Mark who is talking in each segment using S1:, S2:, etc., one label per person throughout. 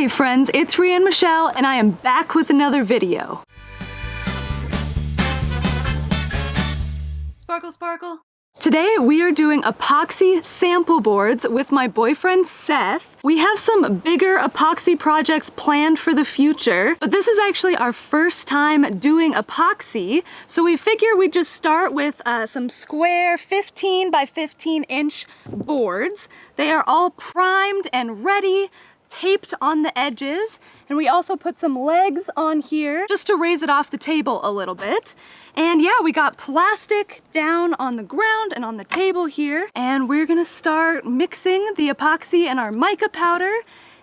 S1: Hey friends, it's Rhian Michelle and I am back with another video. Sparkle, sparkle. Today we are doing epoxy sample boards with my boyfriend Seth. We have some bigger epoxy projects planned for the future, but this is actually our first time doing epoxy, so we figure we'd just start with some square 15 by 15 inch boards. They are all primed and ready, taped on the edges, and we also put some legs on here just to raise it off the table a little bit. And yeah, we got plastic down on the ground and on the table here, and we're gonna start mixing the epoxy and our mica powder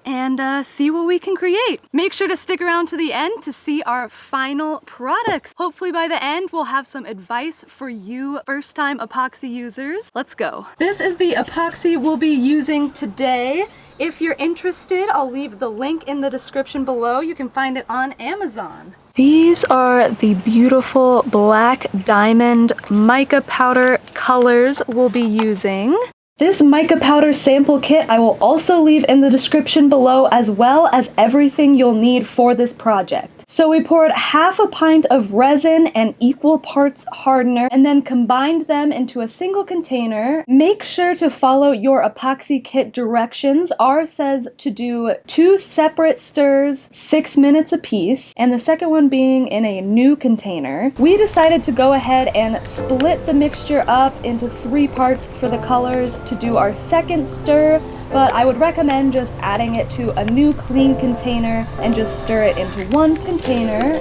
S1: and see what we can create. Make sure to stick around to the end to see our final products. Hopefully by the end, we'll have some advice for you first-time epoxy users. Let's go. This is the epoxy we'll be using today. If you're interested, I'll leave the link in the description below. You can find it on Amazon. These are the beautiful black diamond mica powder colors we'll be using. This mica powder sample kit I will also leave in the description below, as well as everything you'll need for this project. So we poured half a pint of resin and equal parts hardener and then combined them into a single container. Make sure to follow your epoxy kit directions. Ours says to do 2 separate stirs, 6 minutes apiece, and the second one being in a new container. We decided to go ahead and split the mixture up into 3 parts for the colors to do our second stir, but I would recommend just adding it to a new clean container and just stir it into one container.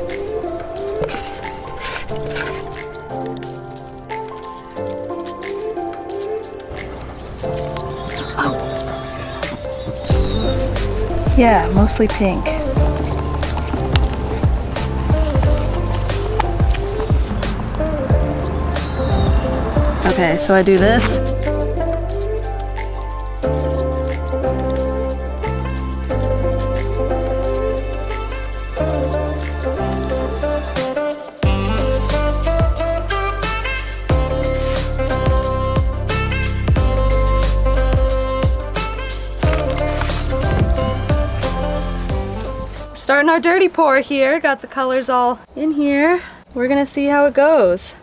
S1: Oh. Yeah, mostly pink. Okay, so I do this. Starting our dirty pour here, got the colors all in here. We're gonna see how it goes.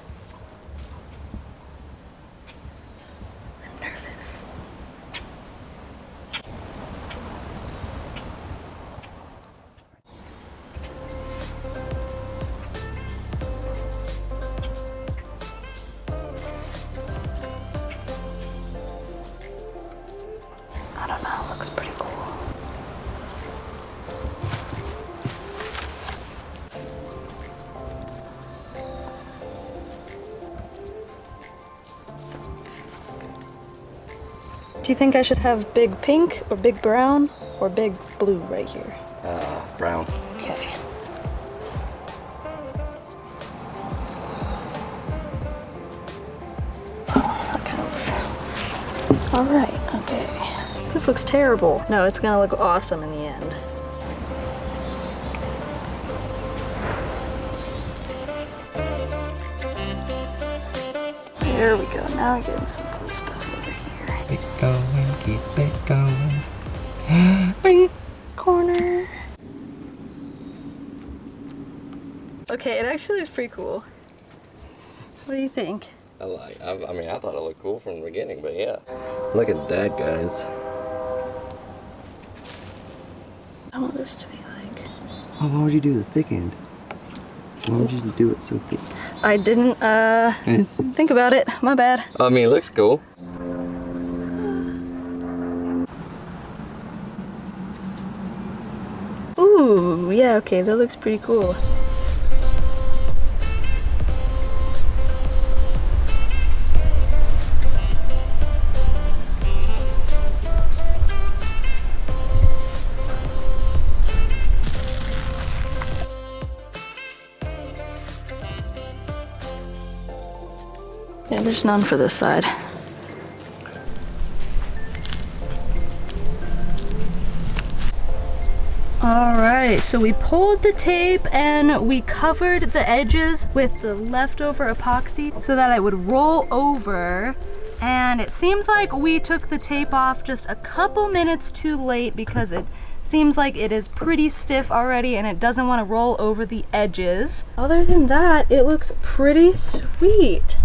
S1: I'm nervous. I don't know, it looks pretty cool. Do you think I should have big pink or big brown or big blue right here?
S2: Brown.
S1: Okay. That kind of looks... All right, okay. This looks terrible. No, it's gonna look awesome in the end. There we go. Now we're getting some cool stuff over here.
S2: Keep it going, keep it going. Bing.
S1: Corner. Okay, it actually looks pretty cool. What do you think?
S2: I mean, I thought it looked cool from the beginning, but yeah. Look at that, guys.
S1: I want this to be like...
S3: Oh, why would you do the thick end? Why would you do it so thick?
S1: I didn't, think about it. My bad.
S2: I mean, it looks cool.
S1: Ooh, yeah, okay, that looks pretty cool. Yeah, there's none for this side. Alright, so we pulled the tape and we covered the edges with the leftover epoxy so that it would roll over, and it seems like we took the tape off just a couple minutes too late because it Seems like it is pretty stiff already and it doesn't want to roll over the edges. Other than that, it looks pretty sweet.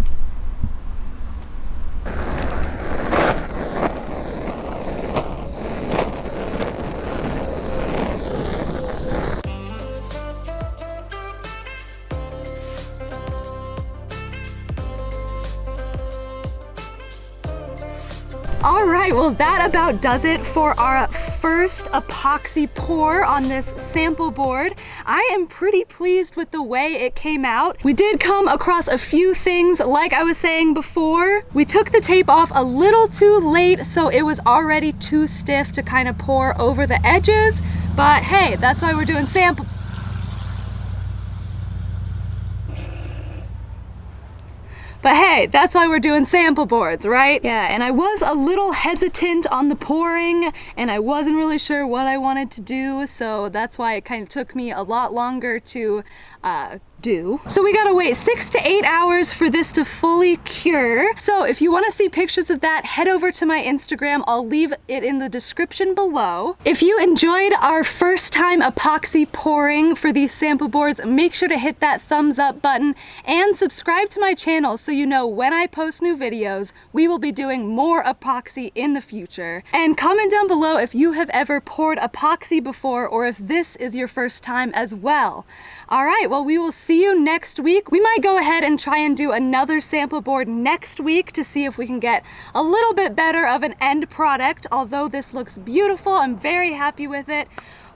S1: All right, well that about does it for our first epoxy pour on this sample board. I am pretty pleased with the way it came out. We did come across a few things, like I was saying before. We took the tape off a little too late, so it was already too stiff to kind of pour over the edges. But hey, that's why we're doing sample. But hey, that's why we're doing sample boards, right? Yeah, and I was a little hesitant on the pouring and I wasn't really sure what I wanted to do, so that's why it kind of took me a lot longer to do. So we gotta wait 6 to 8 hours for this to fully cure. So if you wanna see pictures of that, head over to my Instagram. I'll leave it in the description below. If you enjoyed our first time epoxy pouring for these sample boards, make sure to hit that thumbs up button and subscribe to my channel so you know when I post new videos. We will be doing more epoxy in the future. And comment down below if you have ever poured epoxy before or if this is your first time as well. All right, well, we will see you next week. We might go ahead and try and do another sample board next week to see if we can get a little bit better of an end product. Although this looks beautiful, I'm very happy with it.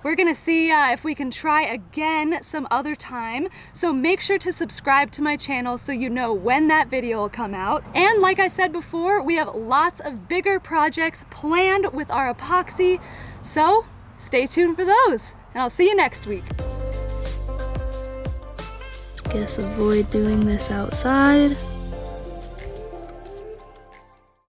S1: We're gonna see if we can try again some other time. So make sure to subscribe to my channel so you know when that video will come out. And like I said before, we have lots of bigger projects planned with our epoxy. So stay tuned for those, and I'll see you next week. Guess avoid doing this outside.